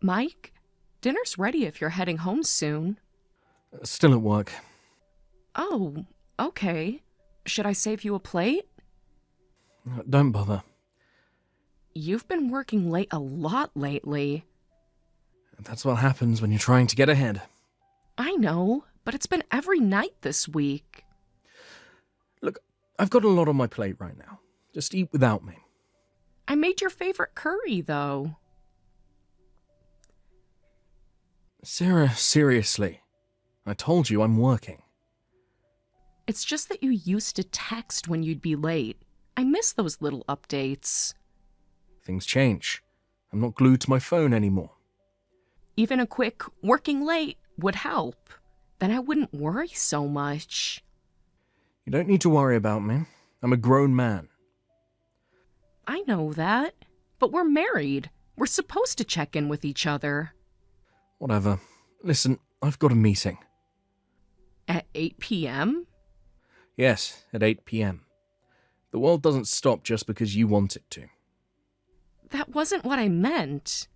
Mike, dinner's ready if you're heading home soon. Still at work. Oh, okay. Should I save you a plate? Don't bother. You've been working late a lot lately. That's what happens when you're trying to get ahead. I know, but it's been every night this week. Look, I've got a lot on my plate right now. Just eat without me. I made your favorite curry, though. Sarah, seriously. I told you I'm working. It's just that you used to text when you'd be late. I miss those little updates. Things change. I'm not glued to my phone anymore. Even a quick working late would help. Then I wouldn't worry so much. You don't need to worry about me. I'm a grown man. I know that, but we're married. We're supposed to check in with each other. Whatever. Listen, I've got a meeting. At 8 p.m.? Yes, at 8 p.m. The world doesn't stop just because you want it to. That wasn't what I meant.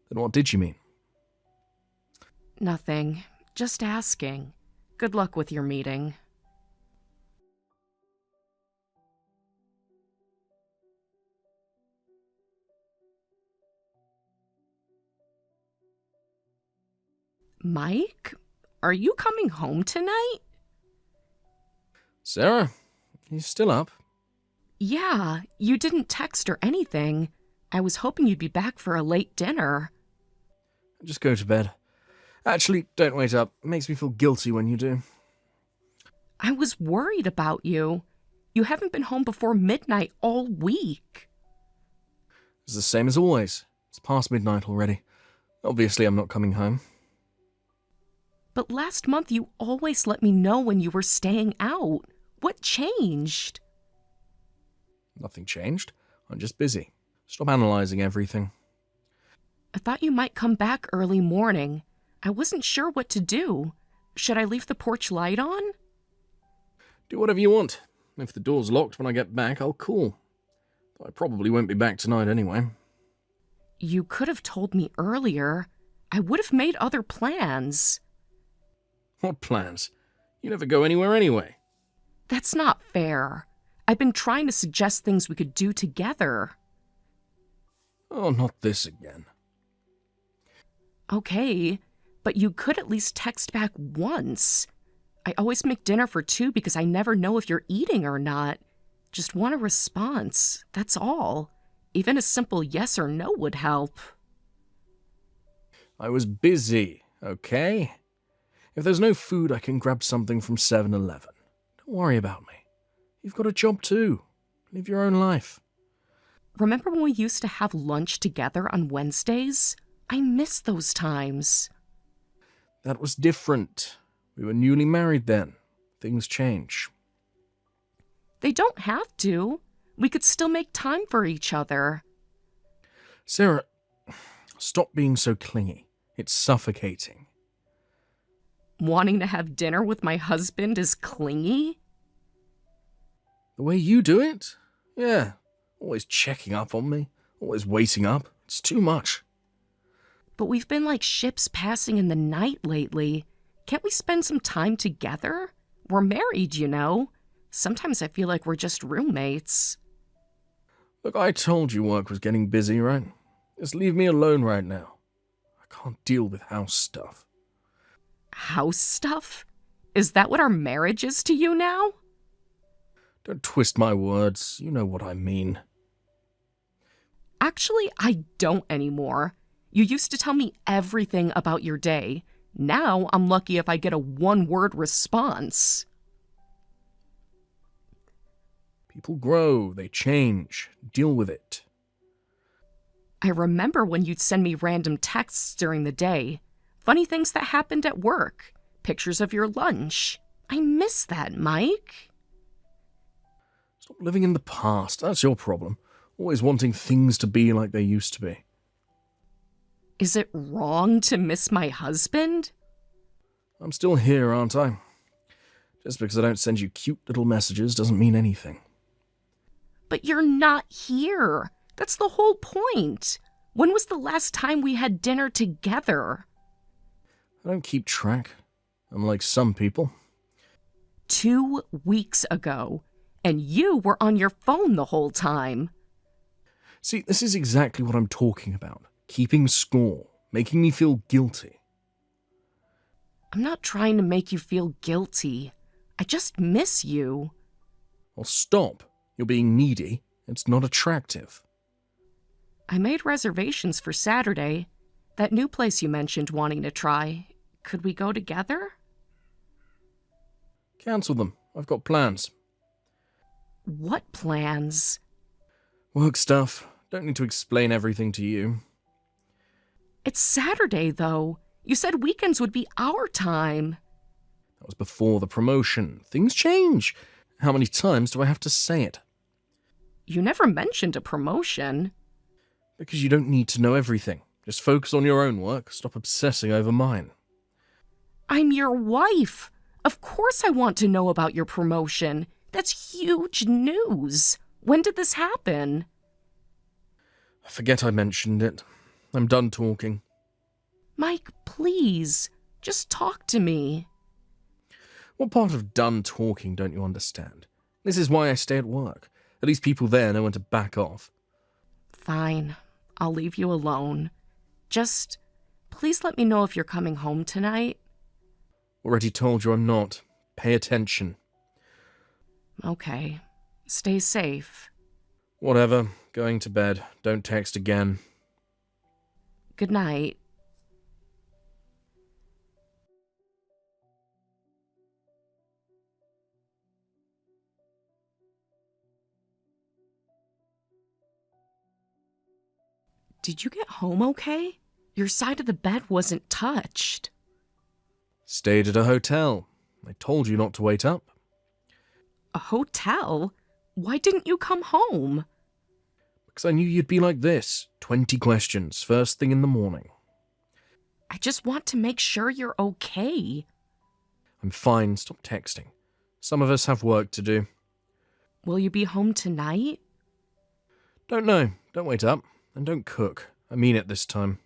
Then what did you mean? Nothing. Just asking. Good luck with your meeting. Mike, are you coming home tonight? Sarah, you still up? Yeah, you didn't text or anything. I was hoping you'd be back for a late dinner. Just go to bed. Actually, don't wait up. It makes me feel guilty when you do. I was worried about you. You haven't been home before midnight all week. It's the same as always. It's past midnight already. Obviously, I'm not coming home. But last month you always let me know when you were staying out. What changed? Nothing changed. I'm just busy. Stop analyzing everything. I thought you might come back early morning. I wasn't sure what to do. Should I leave the porch light on? Do whatever you want. If the door's locked when I get back, I'll call. I probably won't be back tonight anyway. You could have told me earlier. I would have made other plans. What plans? You never go anywhere anyway. That's not fair. I've been trying to suggest things we could do together. Oh, not this again. Okay, but you could at least text back once. I always make dinner for two because I never know if you're eating or not. Just want a response, that's all. Even a simple yes or no would help. I was busy, okay? If there's no food, I can grab something from 7-Eleven. Don't worry about me. You've got a job too. Live your own life. Remember when we used to have lunch together on Wednesdays? I miss those times. That was different. We were newly married then. Things change. They don't have to. We could still make time for each other. Sarah, stop being so clingy. It's suffocating. Wanting to have dinner with my husband is clingy? The way you do it? Yeah. Always checking up on me. Always waiting up. It's too much. But we've been like ships passing in the night lately. Can't we spend some time together? We're married, you know. Sometimes I feel like we're just roommates. Look, I told you work was getting busy, right? Just leave me alone right now. I can't deal with house stuff. House stuff? Is that what our marriage is to you now? Don't twist my words. You know what I mean. Actually, I don't anymore. You used to tell me everything about your day. Now I'm lucky if I get a one-word response. People grow, they change. Deal with it. I remember when you'd send me random texts during the day. Funny things that happened at work. Pictures of your lunch. I miss that, Mike. Stop living in the past. That's your problem. Always wanting things to be like they used to be. Is it wrong to miss my husband? I'm still here, aren't I? Just because I don't send you cute little messages doesn't mean anything. But you're not here. That's the whole point. When was the last time we had dinner together? I don't keep track, unlike some people. 2 weeks ago, and you were on your phone the whole time. See, this is exactly what I'm talking about. Keeping score, making me feel guilty. I'm not trying to make you feel guilty. I just miss you. Well, stop. You're being needy. It's not attractive. I made reservations for Saturday. That new place you mentioned wanting to try. Could we go together? Cancel them. I've got plans. What plans? Work stuff. Don't need to explain everything to you. It's Saturday, though. You said weekends would be our time. That was before the promotion. Things change. How many times do I have to say it? You never mentioned a promotion. Because you don't need to know everything. Just focus on your own work. Stop obsessing over mine. I'm your wife. Of course I want to know about your promotion. That's huge news. When did this happen? I forget I mentioned it. I'm done talking. Mike, please. Just talk to me. What part of done talking don't you understand? This is why I stay at work. At least people there know when to back off. Fine. I'll leave you alone. Just, please let me know if you're coming home tonight. Already told you I'm not. Pay attention. Okay. Stay safe. Whatever. Going to bed. Don't text again. Good night. Did you get home okay? Your side of the bed wasn't touched. Stayed at a hotel. I told you not to wait up. A hotel? Why didn't you come home? Because I knew you'd be like this. 20 questions, first thing in the morning. I just want to make sure you're okay. I'm fine, stop texting. Some of us have work to do. Will you be home tonight? Don't know. Don't wait up. And don't cook. I mean it this time.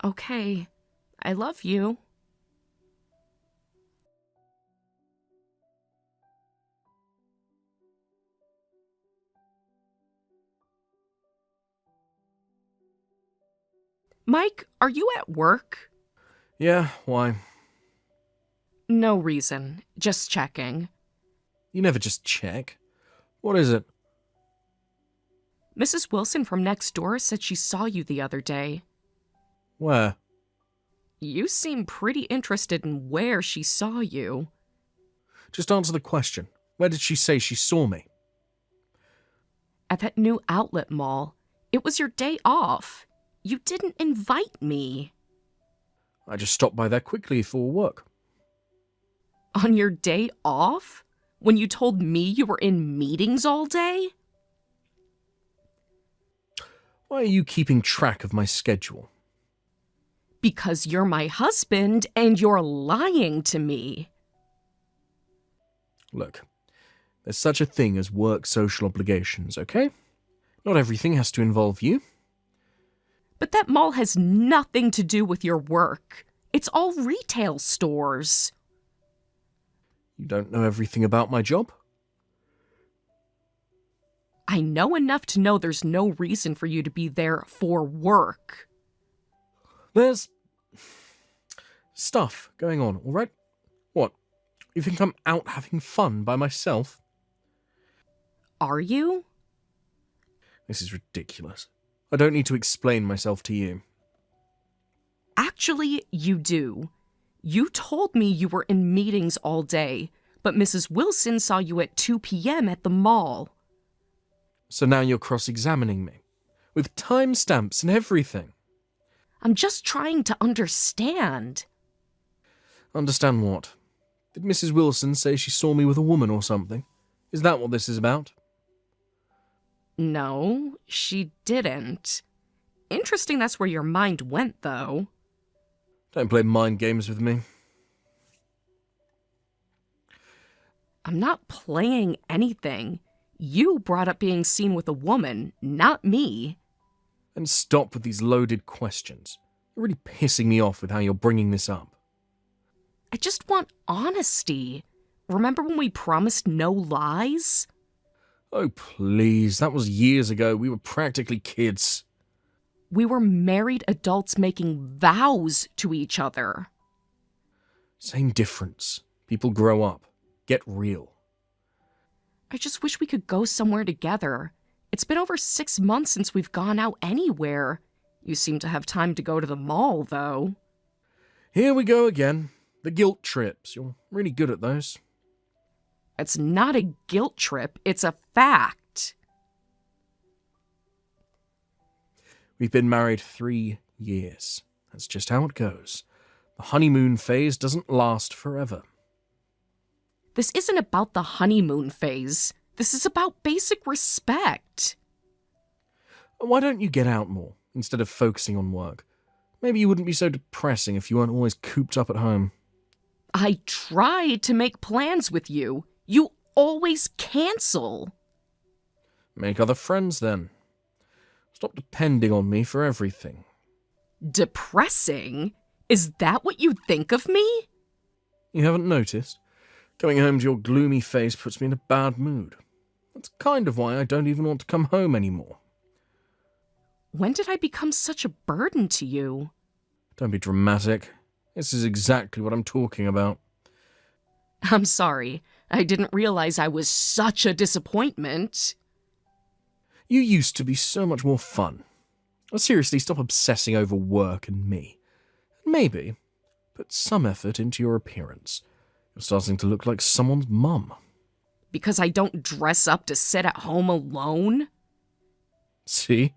Okay. I love you. Mike, are you at work? Yeah, why? No reason. Just checking. You never just check. What is it? Mrs. Wilson from next door said she saw you the other day. Where? You seem pretty interested in where she saw you. Just answer the question. Where did she say she saw me? At that new outlet mall. It was your day off. You didn't invite me. I just stopped by there quickly for work. On your day off? When you told me you were in meetings all day? Why are you keeping track of my schedule? Because you're my husband and you're lying to me. Look, there's such a thing as work social obligations, okay? Not everything has to involve you. But that mall has nothing to do with your work. It's all retail stores. You don't know everything about my job? I know enough to know there's no reason for you to be there for work. There's stuff going on, all right? What? You think I'm out having fun by myself? Are you? This is ridiculous. I don't need to explain myself to you. Actually, you do. You told me you were in meetings all day, but Mrs. Wilson saw you at 2 p.m. at the mall. So now you're cross-examining me, with timestamps and everything. I'm just trying to understand. Understand what? Did Mrs. Wilson say she saw me with a woman or something? Is that what this is about? No, she didn't. Interesting that's where your mind went, though. Don't play mind games with me. I'm not playing anything. You brought up being seen with a woman, not me. And stop with these loaded questions. You're really pissing me off with how you're bringing this up. I just want honesty. Remember when we promised no lies? Oh, please, that was years ago. We were practically kids. We were married adults making vows to each other. Same difference. People grow up. Get real. I just wish we could go somewhere together. It's been over 6 months since we've gone out anywhere. You seem to have time to go to the mall, though. Here we go again. The guilt trips. You're really good at those. It's not a guilt trip, it's a fact. We've been married 3 years. That's just how it goes. The honeymoon phase doesn't last forever. This isn't about the honeymoon phase. This is about basic respect. Why don't you get out more, instead of focusing on work? Maybe you wouldn't be so depressing if you weren't always cooped up at home. I tried to make plans with you. You always cancel. Make other friends, then. Stop depending on me for everything. Depressing? Is that what you think of me? You haven't noticed? Coming home to your gloomy face puts me in a bad mood. That's kind of why I don't even want to come home anymore. When did I become such a burden to you? Don't be dramatic. This is exactly what I'm talking about. I'm sorry. I didn't realize I was such a disappointment. You used to be so much more fun. Seriously, stop obsessing over work and me. Maybe put some effort into your appearance. You're starting to look like someone's mum. Because I don't dress up to sit at home alone? See?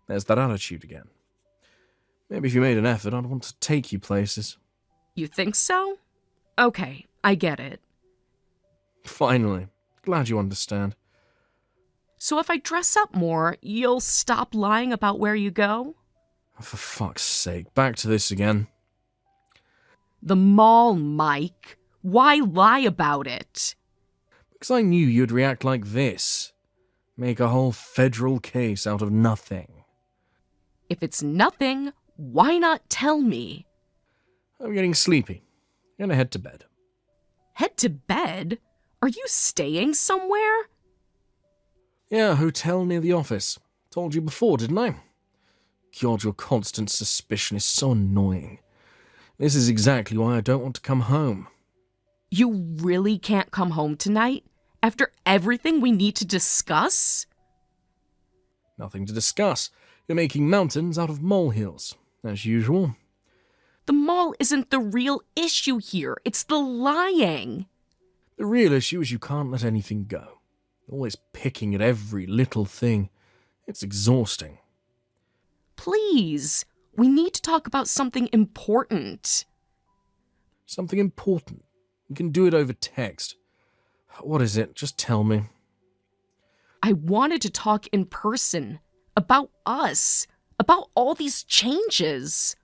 There's that attitude again. Maybe if you made an effort, I'd want to take you places. You think so? Okay, I get it. Finally. Glad you understand. So if I dress up more, you'll stop lying about where you go? Oh, for fuck's sake, back to this again. The mall, Mike. Why lie about it? Because I knew you'd react like this. Make a whole federal case out of nothing. If it's nothing, why not tell me? I'm getting sleepy. I'm gonna head to bed. Head to bed? Are you staying somewhere? Yeah, a hotel near the office. Told you before, didn't I? God, your constant suspicion is so annoying. This is exactly why I don't want to come home. You really can't come home tonight? After everything we need to discuss? Nothing to discuss. You're making mountains out of molehills, as usual. The mall isn't the real issue here. It's the lying. The real issue is you can't let anything go. Always picking at every little thing. It's exhausting. Please, we need to talk about something important. Something important. We can do it over text. What is it? Just tell me. I wanted to talk in person. About us. About all these changes.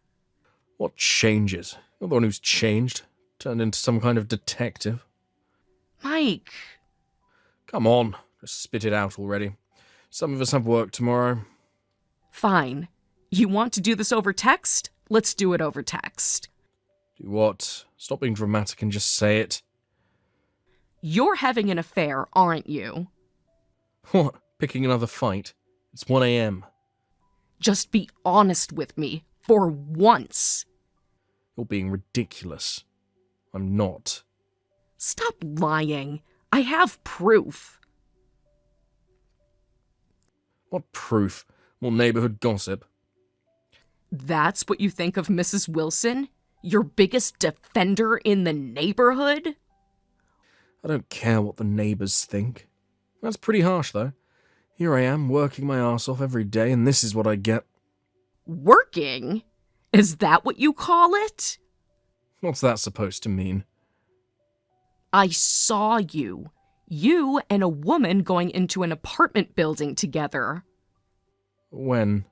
What changes? You're the one who's changed. Turned into some kind of detective. Mike. Come on. Just spit it out already. Some of us have work tomorrow. Fine. You want to do this over text? Let's do it over text. Do what? Stop being dramatic and just say it. You're having an affair, aren't you? What? Picking another fight? It's 1 a.m. Just be honest with me, for once. You're being ridiculous. I'm not. Stop lying. I have proof. What proof? More neighborhood gossip? That's what you think of Mrs. Wilson? Your biggest defender in the neighborhood? I don't care what the neighbors think. That's pretty harsh, though. Here I am, working my arse off every day, and this is what I get. Working? Is that what you call it? What's that supposed to mean? I saw you. You and a woman going into an apartment building together. When?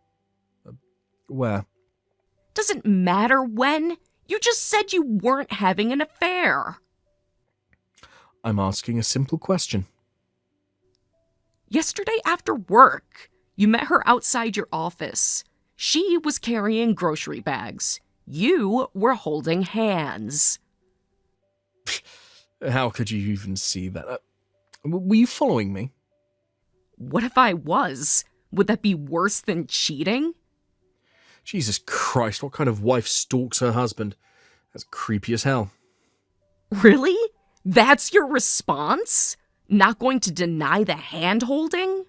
Where? Doesn't matter when. You just said you weren't having an affair. I'm asking a simple question. Yesterday after work, you met her outside your office. She was carrying grocery bags. You were holding hands. How could you even see that? Were you following me? What if I was? Would that be worse than cheating? Jesus Christ, what kind of wife stalks her husband? That's creepy as hell. Really? That's your response? Not going to deny the hand-holding?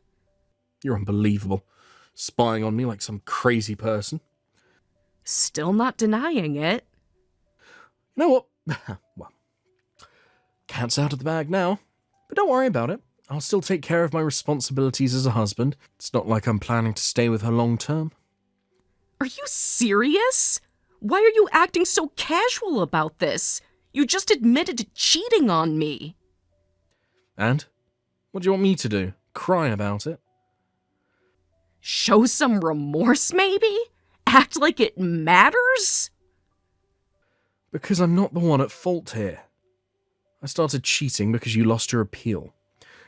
You're unbelievable. Spying on me like some crazy person. Still not denying it. You know what? Well, cat's out of the bag now. But don't worry about it. I'll still take care of my responsibilities as a husband. It's not like I'm planning to stay with her long term. Are you serious? Why are you acting so casual about this? You just admitted to cheating on me. And? What do you want me to do? Cry about it? Show some remorse, maybe? Act like it matters? Because I'm not the one at fault here. I started cheating because you lost your appeal.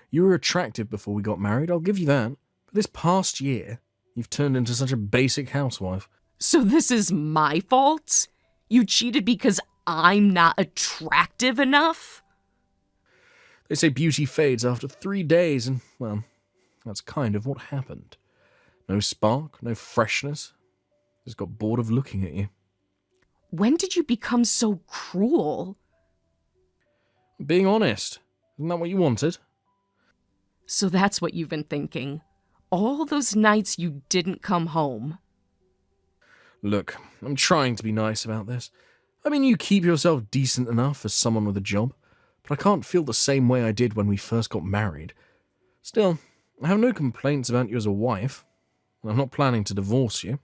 You were attractive before we got married, I'll give you that. But this past year, you've turned into such a basic housewife. So this is my fault? You cheated because I'm not attractive enough? They say beauty fades after 3 days, and, well, that's kind of what happened. No spark, no freshness. Just got bored of looking at you. When did you become so cruel? Being honest. Isn't that what you wanted? So that's what you've been thinking. All those nights you didn't come home. Look, I'm trying to be nice about this. I mean, you keep yourself decent enough as someone with a job, but I can't feel the same way I did when we first got married. Still, I have no complaints about you as a wife. I'm not planning to divorce you.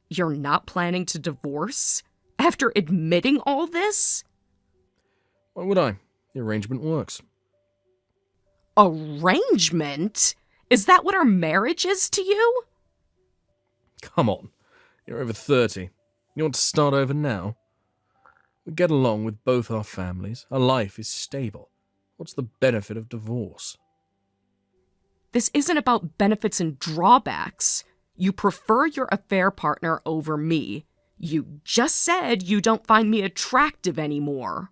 You're not planning to divorce? After admitting all this? Why would I? The arrangement works. Arrangement? Is that what our marriage is to you? Come on. You're over 30. You want to start over now? We get along with both our families. Our life is stable. What's the benefit of divorce? This isn't about benefits and drawbacks. You prefer your affair partner over me. You just said you don't find me attractive anymore.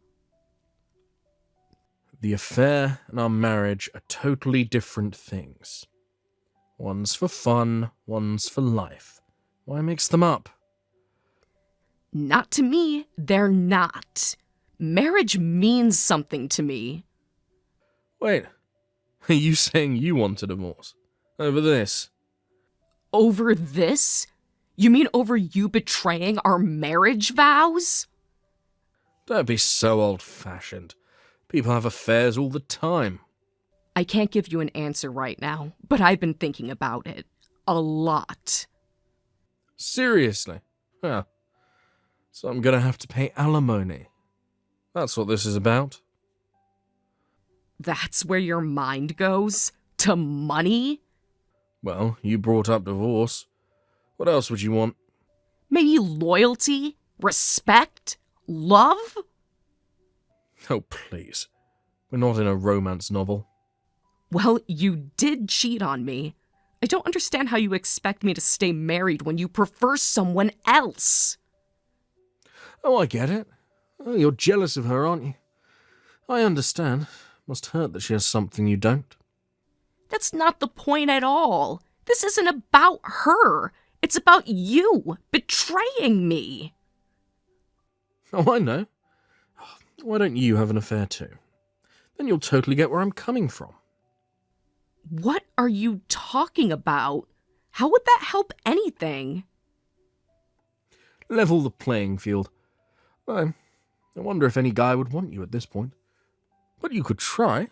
The affair and our marriage are totally different things. One's for fun, one's for life. Why mix them up? Not to me, they're not. Marriage means something to me. Wait, are you saying you want a divorce? Over this? Over this? You mean over you betraying our marriage vows? Don't be so old-fashioned. People have affairs all the time. I can't give you an answer right now, but I've been thinking about it. A lot. Seriously? Yeah. So I'm gonna have to pay alimony. That's what this is about. That's where your mind goes? To money? Well, you brought up divorce. What else would you want? Maybe loyalty? Respect? Love? Oh, please. We're not in a romance novel. Well, you did cheat on me. I don't understand how you expect me to stay married when you prefer someone else. Oh, I get it. Oh, you're jealous of her, aren't you? I understand. Must hurt that she has something you don't. That's not the point at all. This isn't about her. It's about you betraying me. Oh, I know. Why don't you have an affair too? Then you'll totally get where I'm coming from. What are you talking about? How would that help anything? Level the playing field. I wonder if any guy would want you at this point. But you could try.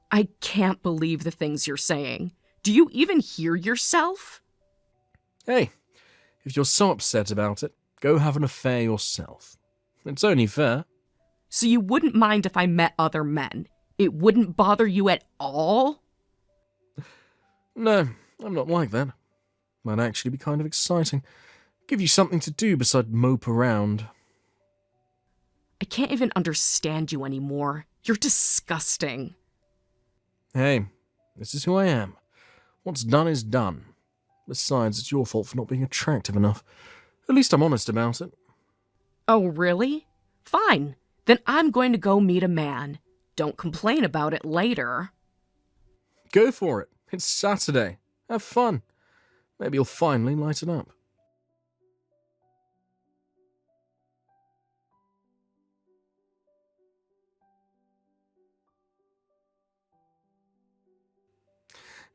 I can't believe the things you're saying. Do you even hear yourself? Hey, if you're so upset about it, go have an affair yourself. It's only fair. So you wouldn't mind if I met other men? It wouldn't bother you at all? No, I'm not like that. Might actually be kind of exciting. Give you something to do beside mope around. I can't even understand you anymore. You're disgusting. Hey, This is who I am. What's done is done. Besides, it's your fault for not being attractive enough. At least I'm honest about it. Oh, really? Fine. Then I'm going to go meet a man. Don't complain about it later. Go for it. It's Saturday. Have fun. Maybe you'll finally lighten up.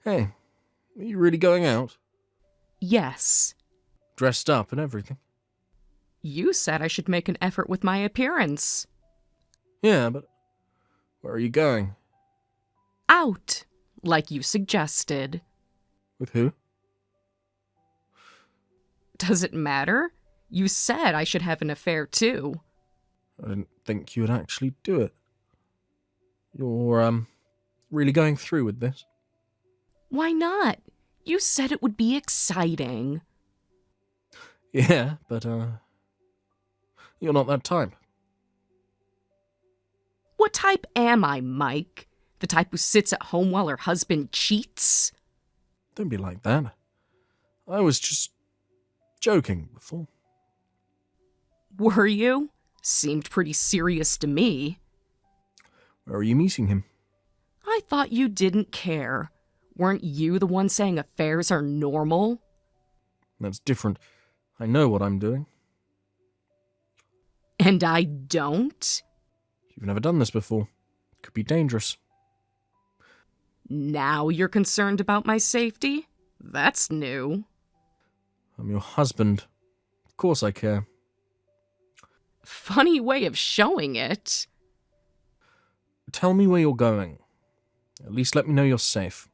Hey, are you really going out? Yes. Dressed up and everything? You said I should make an effort with my appearance. Yeah, but where are you going? Out, like you suggested. With who? Does it matter? You said I should have an affair too. I didn't think you would actually do it. You're, really going through with this? Why not? You said it would be exciting. Yeah, but, you're not that type. What type am I, Mike? The type who sits at home while her husband cheats? Don't be like that. I was just joking before. Were you? Seemed pretty serious to me. Where are you meeting him? I thought you didn't care. Weren't you the one saying affairs are normal? That's different. I know what I'm doing. And I don't? You've never done this before. It could be dangerous. Now you're concerned about my safety? That's new. I'm your husband. Of course I care. Funny way of showing it. Tell me where you're going. At least let me know you're safe.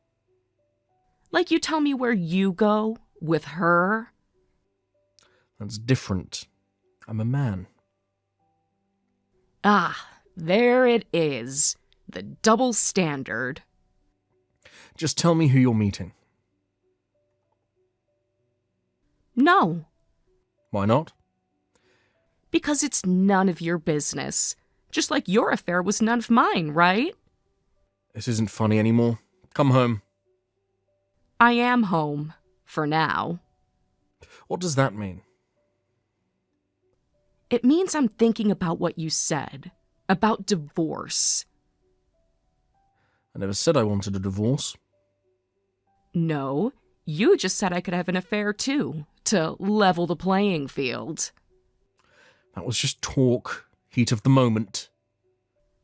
Like you tell me where you go, with her? That's different. I'm a man. Ah, there it is. The double standard. Just tell me who you're meeting. No, Why not? because it's none of your business. Just like your affair was none of mine, right? This isn't funny anymore. Come home. I am home, for now. What does that mean? It means I'm thinking about what you said. About divorce. I never said I wanted a divorce. No, you just said I could have an affair too, to level the playing field. That was just talk. Heat of the moment.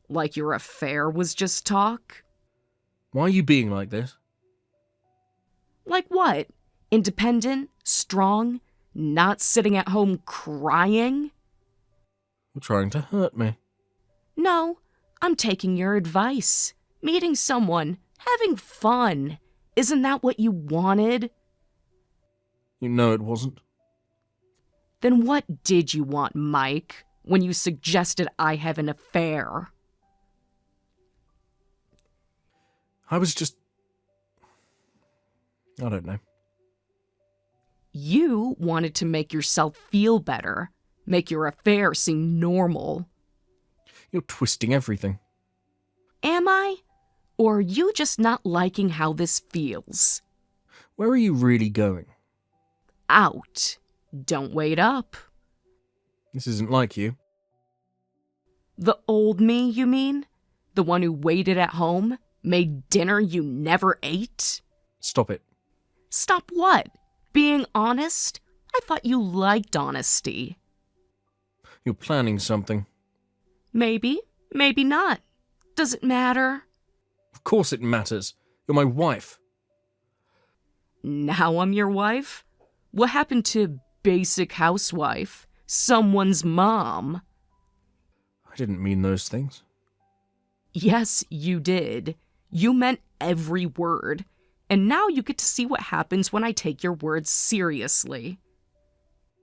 Like your affair was just talk? Why are you being like this? Like what? Independent? Strong? Not sitting at home crying? You're trying to hurt me. No, I'm taking your advice. Meeting someone. Having fun. Isn't that what you wanted? You know it wasn't. Then what did you want, Mike, when you suggested I have an affair? I was just... I don't know. You wanted to make yourself feel better. Make your affair seem normal. You're twisting everything. Am I? Or are you just not liking how this feels? Where are you really going? Out. Don't wait up. This isn't like you. The old me, you mean? The one who waited at home? Made dinner you never ate? Stop it. Stop what? Being honest? I thought you liked honesty. You're planning something. Maybe, maybe not. Does it matter? Of course it matters. You're my wife. Now I'm your wife? What happened to basic housewife? Someone's mom? I didn't mean those things. Yes, you did. You meant every word. And now you get to see what happens when I take your words seriously.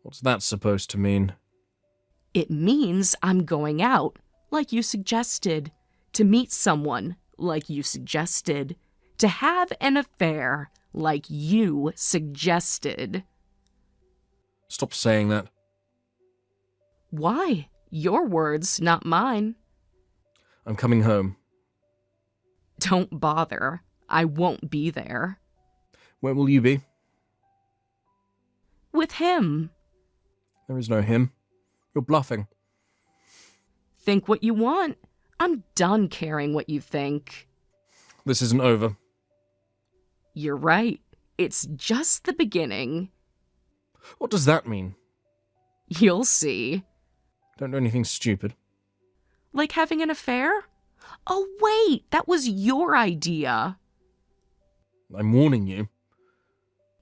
What's that supposed to mean? It means I'm going out, like you suggested. To meet someone, like you suggested. To have an affair, like you suggested. Stop saying that. Why? Your words, not mine. I'm coming home. Don't bother. I won't be there. Where will you be? With him. There is no him. You're bluffing. Think what you want. I'm done caring what you think. This isn't over. You're right. It's just the beginning. What does that mean? You'll see. Don't do anything stupid. Like having an affair? Oh, wait, that was your idea. I'm warning you.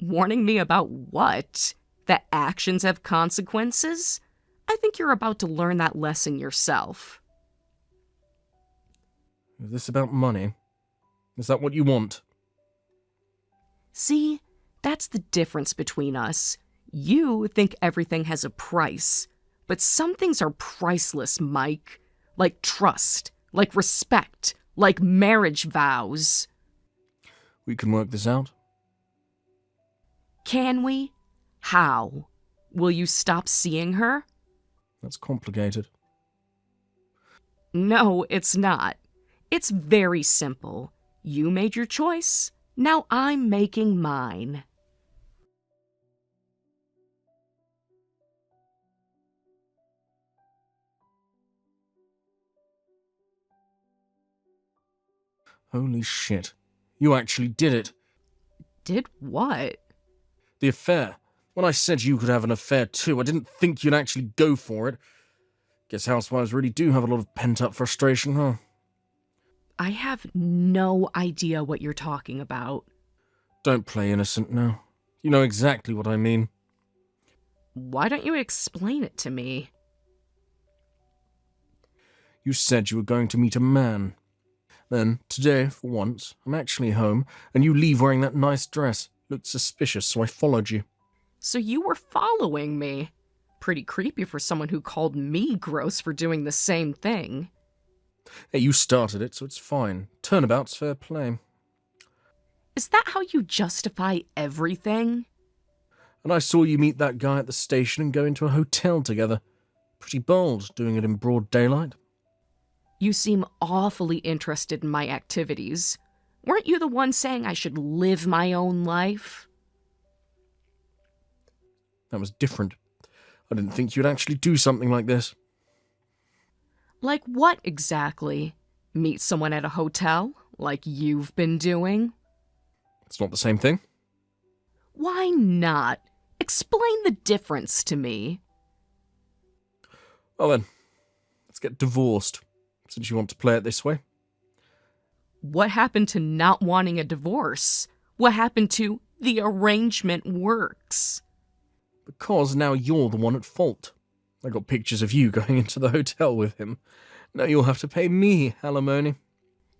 Warning me about what? That actions have consequences? I think you're about to learn that lesson yourself. Is this about money? Is that what you want? See, that's the difference between us. You think everything has a price, but some things are priceless, Mike. Like trust, like respect, like marriage vows. We can work this out. Can we? How? Will you stop seeing her? That's complicated. No, it's not. It's very simple. You made your choice. Now I'm making mine. Holy shit. You actually did it. Did what? The affair. When I said you could have an affair too, I didn't think you'd actually go for it. Guess housewives really do have a lot of pent-up frustration, huh? I have no idea what you're talking about. Don't play innocent now. You know exactly what I mean. Why don't you explain it to me? You said you were going to meet a man. Then, today, for once, I'm actually home, and you leave wearing that nice dress. Looked suspicious, so I followed you. So you were following me. Pretty creepy for someone who called me gross for doing the same thing. Hey, you started it, so it's fine. Turnabout's fair play. Is that how you justify everything? And I saw you meet that guy at the station and go into a hotel together. Pretty bold, doing it in broad daylight. You seem awfully interested in my activities. Weren't you the one saying I should live my own life? That was different. I didn't think you'd actually do something like this. Like what exactly? Meet someone at a hotel, like you've been doing? It's not the same thing. Why not? Explain the difference to me. Well then, let's get divorced, since you want to play it this way. What happened to not wanting a divorce? What happened to the arrangement works? Because now you're the one at fault. I got pictures of you going into the hotel with him. Now you'll have to pay me alimony.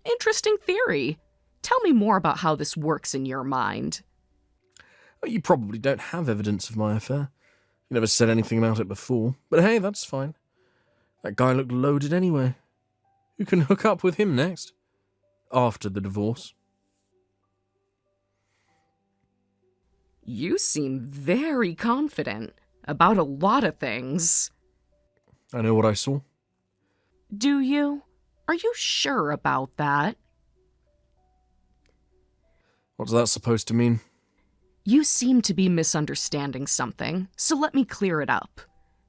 Interesting theory. Tell me more about how this works in your mind. You probably don't have evidence of my affair. You never said anything about it before. But hey, that's fine. That guy looked loaded anyway. Who can hook up with him next? After the divorce. You seem very confident about a lot of things. I know what I saw. Do you? Are you sure about that? What's that supposed to mean? You seem to be misunderstanding something, so let me clear it up.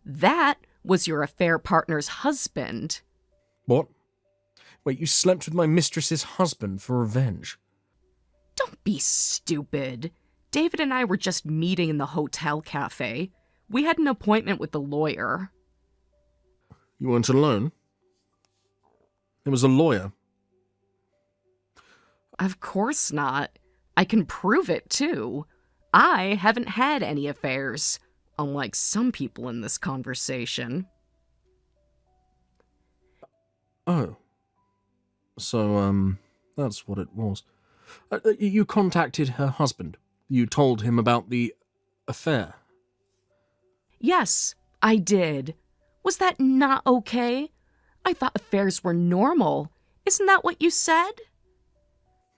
That was your affair partner's husband. What? Wait, you slept with my mistress's husband for revenge? Don't be stupid. David and I were just meeting in the hotel cafe. We had an appointment with the lawyer. You weren't alone? It was a lawyer. Of course not. I can prove it, too. I haven't had any affairs, unlike some people in this conversation. Oh. So, that's what it was. You contacted her husband. You told him about the affair. Yes, I did. Was that not okay? I thought affairs were normal. Isn't that what you said?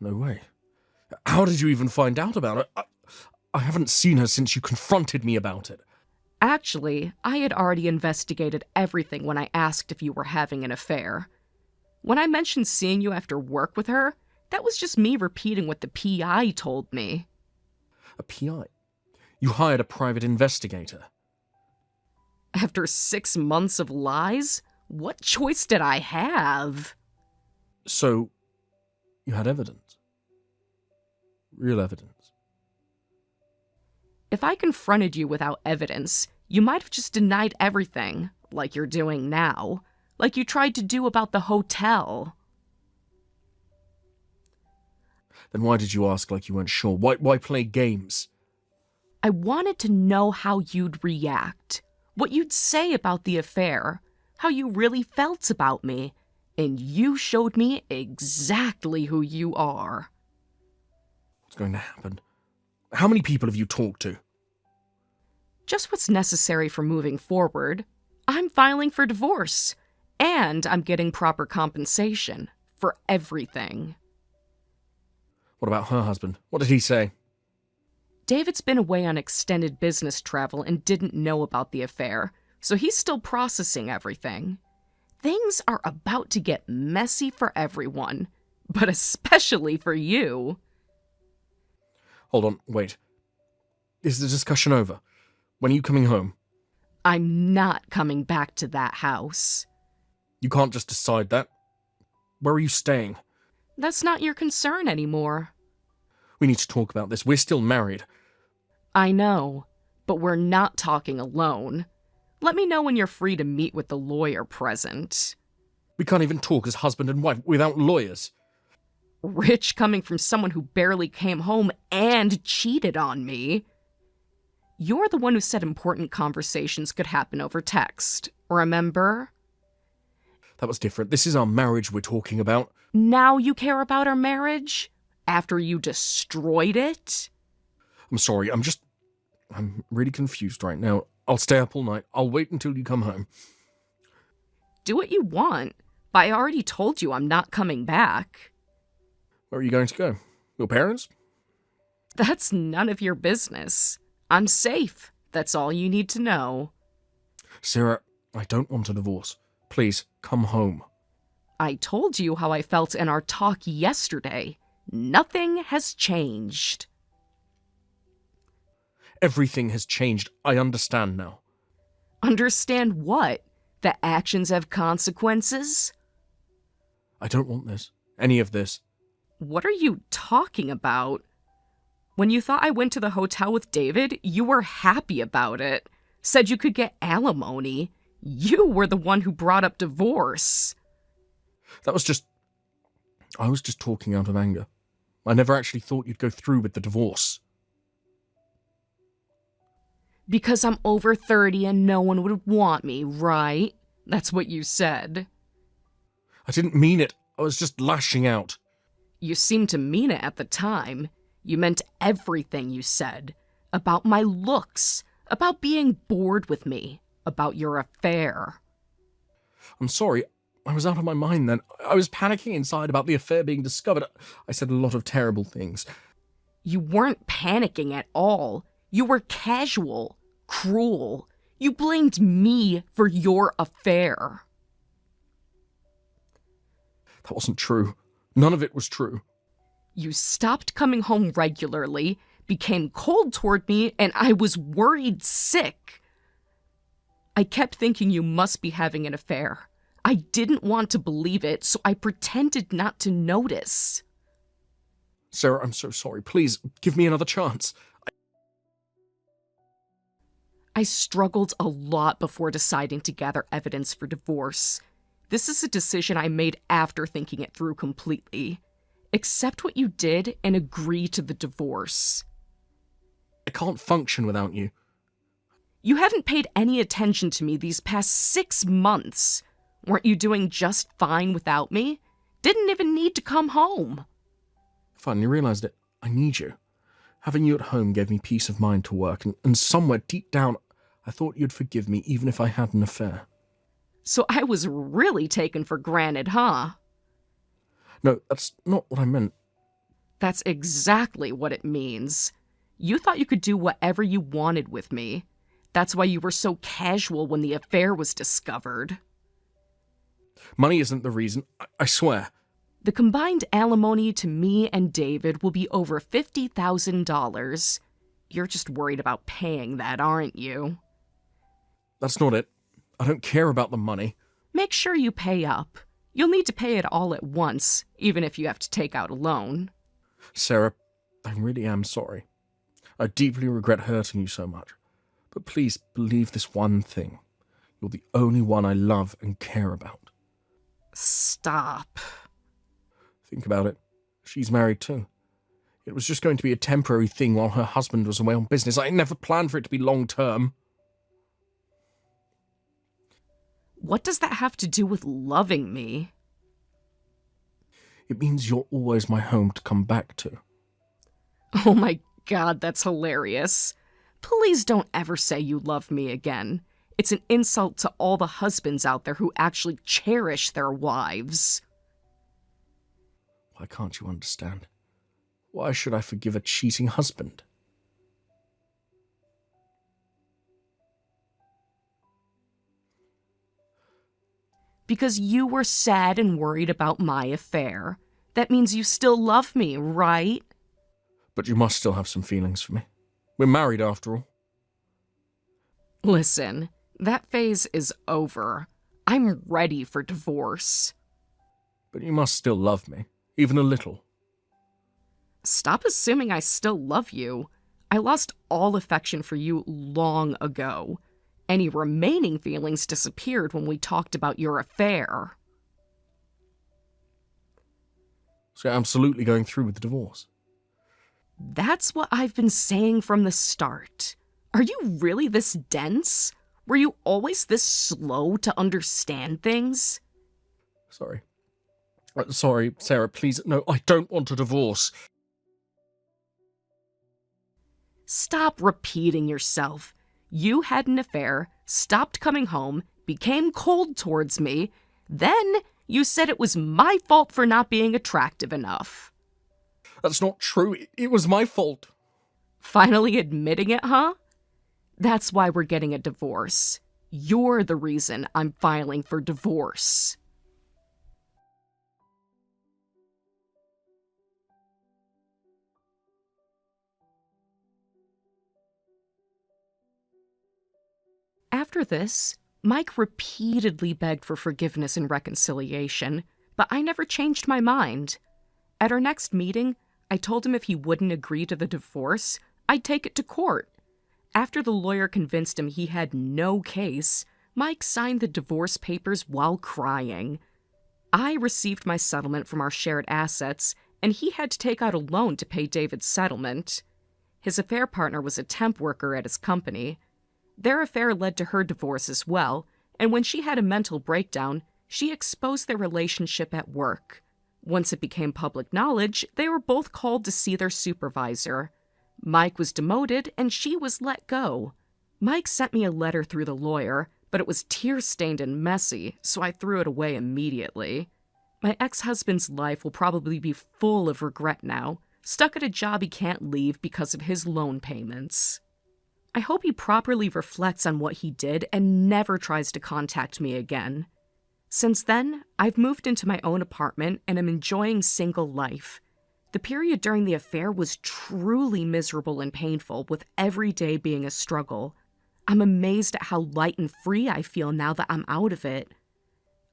No way. How did you even find out about it? I haven't seen her since you confronted me about it. Actually, I had already investigated everything when I asked if you were having an affair. When I mentioned seeing you after work with her, That was just me repeating what the PI told me. A PI? You hired a private investigator. After 6 months of lies, what choice did I have? So, you had evidence. Real evidence. If I confronted you without evidence, you might have just denied everything, like you're doing now, like you tried to do about the hotel. Then why did you ask like you weren't sure? Why play games? I wanted to know how you'd react, what you'd say about the affair, how you really felt about me, and you showed me exactly who you are. What's going to happen? How many people have you talked to? Just what's necessary for moving forward. I'm filing for divorce, and I'm getting proper compensation for everything. What about her husband? What did he say? David's been away on extended business travel and didn't know about the affair, so he's still processing everything. Things are about to get messy for everyone, but especially for you. Hold on, wait. Is the discussion over? When are you coming home? I'm not coming back to that house. You can't just decide that. Where are you staying? That's not your concern anymore. We need to talk about this. We're still married. I know, but we're not talking alone. Let me know when you're free to meet with the lawyer present. We can't even talk as husband and wife without lawyers. Rich coming from someone who barely came home and cheated on me. You're the one who said important conversations could happen over text, remember? That was different. This is our marriage we're talking about. Now you care about our marriage? After you destroyed it? I'm sorry, I'm really confused right now. I'll stay up all night. I'll wait until you come home. Do what you want, but I already told you I'm not coming back. Where are you going to go? Your parents? That's none of your business. I'm safe. That's all you need to know. Sarah, I don't want a divorce. Please, come home. I told you how I felt in our talk yesterday. Nothing has changed. Everything has changed. I understand now. Understand what? That actions have consequences? I don't want this. Any of this. What are you talking about? When you thought I went to the hotel with David, you were happy about it. Said you could get alimony. You were the one who brought up divorce. I was just talking out of anger. I never actually thought you'd go through with the divorce. Because I'm over 30 and no one would want me, right? That's what you said. I didn't mean it. I was just lashing out. You seemed to mean it at the time. You meant everything you said. About my looks. About being bored with me. About your affair. I'm sorry. I was out of my mind then. I was panicking inside about the affair being discovered. I said a lot of terrible things. You weren't panicking at all. You were casual, cruel. You blamed me for your affair. That wasn't true. None of it was true. You stopped coming home regularly, became cold toward me, and I was worried sick. I kept thinking you must be having an affair. I didn't want to believe it, so I pretended not to notice. Sarah, I'm so sorry. Please, give me another chance. I struggled a lot before deciding to gather evidence for divorce. This is a decision I made after thinking it through completely. Accept what you did and agree to the divorce. I can't function without you. You haven't paid any attention to me these past 6 months. Weren't you doing just fine without me? Didn't even need to come home. Finally realized it. I need you. Having you at home gave me peace of mind to work, and somewhere deep down, I thought you'd forgive me even if I had an affair. So I was really taken for granted, huh? No, that's not what I meant. That's exactly what it means. You thought you could do whatever you wanted with me. That's why you were so casual when the affair was discovered. Money isn't the reason, I swear. The combined alimony to me and David will be over $50,000. You're just worried about paying that, aren't you? That's not it. I don't care about the money. Make sure you pay up. You'll need to pay it all at once, even if you have to take out a loan. Sarah, I really am sorry. I deeply regret hurting you so much. But please believe this one thing. You're the only one I love and care about. Stop. Think about it. She's married too. It was just going to be a temporary thing while her husband was away on business. I never planned for it to be long-term. What does that have to do with loving me? It means you're always my home to come back to. Oh my God, that's hilarious. Please don't ever say you love me again. It's an insult to all the husbands out there who actually cherish their wives. Why can't you understand? Why should I forgive a cheating husband? Because you were sad and worried about my affair. That means you still love me, right? But you must still have some feelings for me. We're married after all. Listen, that phase is over. I'm ready for divorce. But you must still love me, even a little. Stop assuming I still love you. I lost all affection for you long ago. Any remaining feelings disappeared when we talked about your affair. So you're absolutely going through with the divorce. That's what I've been saying from the start. Are you really this dense? Were you always this slow to understand things? Sorry. Sorry, Sarah, please. No, I don't want a divorce. Stop repeating yourself. You had an affair, stopped coming home, became cold towards me, then you said it was my fault for not being attractive enough. That's not true. It was my fault. Finally admitting it, huh? That's why we're getting a divorce. You're the reason I'm filing for divorce. After this, Mike repeatedly begged for forgiveness and reconciliation, but I never changed my mind. At our next meeting, I told him if he wouldn't agree to the divorce, I'd take it to court. After the lawyer convinced him he had no case, Mike signed the divorce papers while crying. I received my settlement from our shared assets, and he had to take out a loan to pay David's settlement. His affair partner was a temp worker at his company. Their affair led to her divorce as well, and when she had a mental breakdown, she exposed their relationship at work. Once it became public knowledge, they were both called to see their supervisor. Mike was demoted, and she was let go. Mike sent me a letter through the lawyer, but it was tear-stained and messy, so I threw it away immediately. My ex-husband's life will probably be full of regret now, stuck at a job he can't leave because of his loan payments. I hope he properly reflects on what he did and never tries to contact me again. Since then, I've moved into my own apartment and am enjoying single life. The period during the affair was truly miserable and painful, with every day being a struggle. I'm amazed at how light and free I feel now that I'm out of it.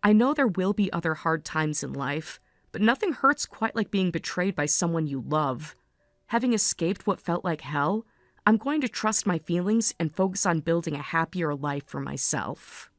I know there will be other hard times in life, but nothing hurts quite like being betrayed by someone you love. Having escaped what felt like hell, I'm going to trust my feelings and focus on building a happier life for myself.